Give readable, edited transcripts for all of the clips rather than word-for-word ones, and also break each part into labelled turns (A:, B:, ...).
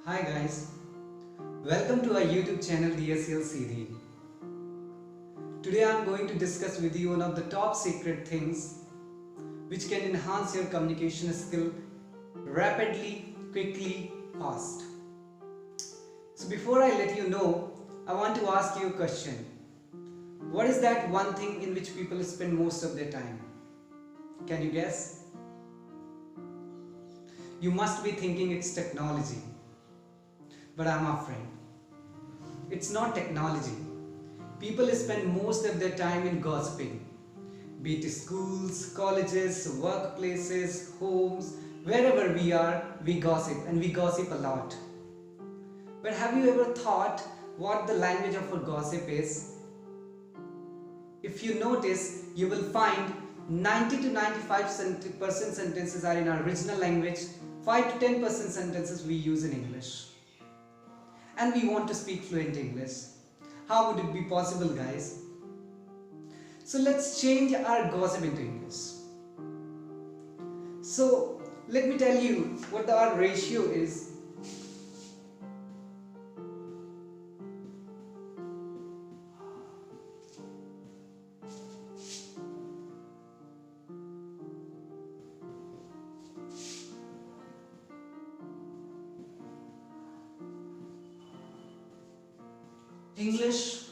A: Hi guys, welcome to our YouTube channel DSL CD. Today I am going to discuss with you one of the top secret things which can enhance your communication skill rapidly, quickly, fast. So before I let you know, I want to ask you a question. What is that one thing in which people spend most of their time? Can you guess? You must be thinking it's technology. But I'm afraid it's not technology. People spend most of their time in gossiping, be it schools, colleges, workplaces, homes, wherever we are, we gossip, and we gossip a lot. But have you ever thought what the language of a gossip is? If you notice, you will find 90 to 95% sentences are in our original language, 5 to 10% sentences we use in English. And we want to speak fluent English. How would it be possible, guys? So let's change our gossip into English. So let me tell you what our ratio is. English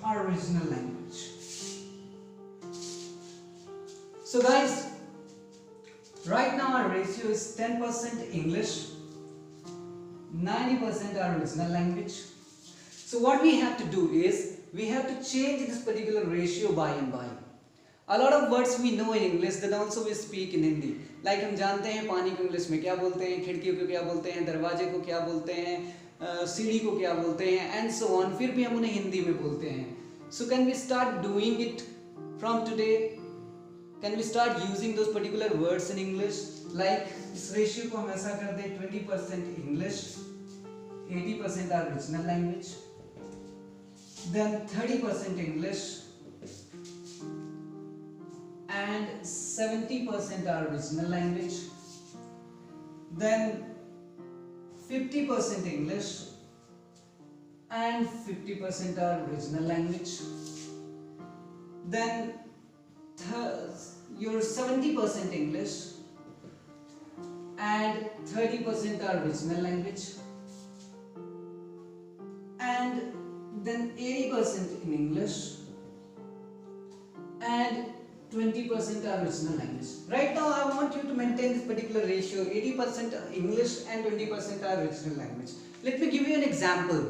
A: our original language. So guys, right now our ratio is 10% English, 90% our original language. So what we have to do is we have to change this particular ratio by and by. A lot of words we know in English, then also we speak in Hindi. Like हम जानते हैं पानी को English में क्या बोलते हैं, खिड़कियों को क्या बोलते हैं, दरवाजे को क्या बोलते हैं, सीढ़ी को क्या बोलते हैं, and so on. फिर भी हम उन्हें हिंदी में बोलते हैं. So can we start doing it from today? Can we start using those particular words in English? Like इस ratio को हम ऐसा कर दें 20% English, 80% our original language. Then 30% English and 70% our original language. Then 50% English and 50% our original language. Then your 70% English and 30% our original language. And then 80% in English and 20% our original language. Right now I want you to maintain this particular ratio, 80% English and 20% our original language. Let me give you an example.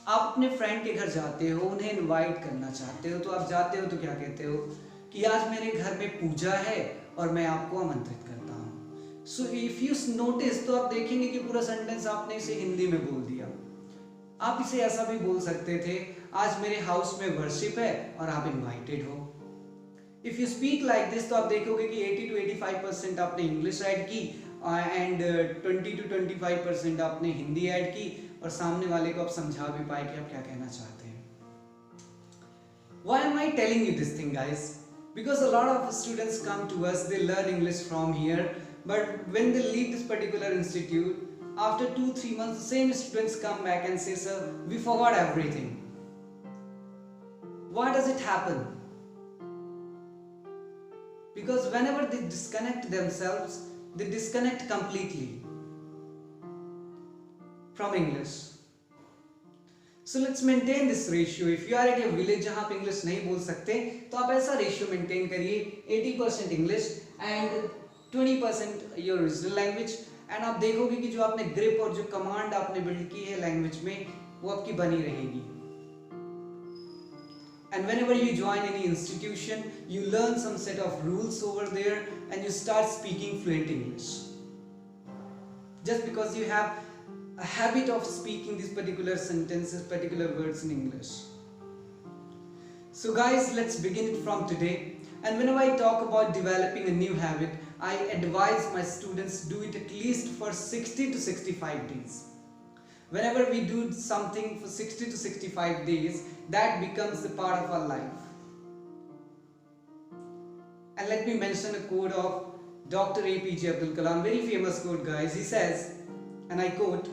A: आप अपने friend के घर जाते हो, उन्हें invite करना चाहते हो, तो आप जाते हो तो क्या कहते हो कि आज मेरे घर में पूजा है और मैं आपको आमंत्रित करता हूँ. So if you notice, तो आप देखेंगे कि पूरा सेंटेंस आपने इसे हिंदी में बोल दिया. आप इसे ऐसा भी बोल सकते थे, आज मेरे हाउस में वर्शिप है और आप इनवाइटेड हो. If you speak like this, तो आप देखोगे कि 80 to 85% आपने इंग्लिश ऐड की एंड 20 to 25% आपने हिंदी ऐड की, और सामने वाले को आप समझा भी पाए कि आप क्या कहना चाहते हैं. Why am I telling you this thing, guys? Because a lot of students come to us, they learn English from here, but when they leave this particular institute, after 2-3 months, the same students come back and say, sir, we forgot everything. Why does it happen? Because whenever they disconnect themselves, they disconnect completely from English. So let's maintain this ratio. If you are at a village जहाँ पे English नहीं बोल सकते, तो आप ऐसा ratio maintain करिए, 80% English and 20% your original language. And आप देखोगे कि जो आपने ग्रिप और जो कमांड आपने बिल्ड की है लैंग्वेज में, वो आपकी बनी रहेगी. And whenever you join any institution, you learn some set of rules over there and you start speaking fluent English. Just because you have a habit of speaking these particular sentences, particular words in English. So guys, let's begin it from today. And whenever I talk about developing a new habit, I advise my students do it at least for 60 to 65 days. whenever we do something for 60 to 65 days, that becomes a part of our life. And let me mention a quote of Dr. APJ Abdul Kalam, very famous quote, guys. He says, and I quote,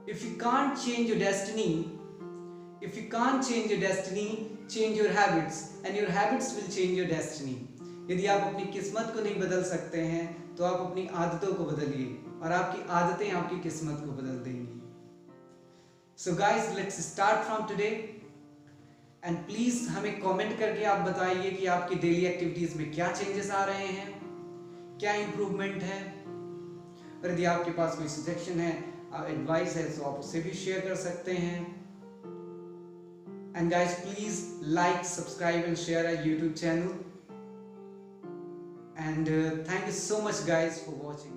A: if you can't change your destiny, change your habits, and your habits will change your destiny. यदि आप अपनी किस्मत को नहीं बदल सकते हैं तो आप अपनी आदतों को बदलिए, और आपकी आदतें आपकी किस्मत को बदल देंगी. So guys, let's start from today. And please हमें कमेंट करके आप बताइए कि आपकी डेली एक्टिविटीज़ में क्या चेंजेस आ रहे हैं, क्या इम्प्रूवमेंट है. और यदि आपके पास कोई सजेशन है, एडवाइस है, तो आप उससे भी शेयर कर सकते हैं. And guys, please like, subscribe and share our YouTube channel. And thank you so much guys for watching.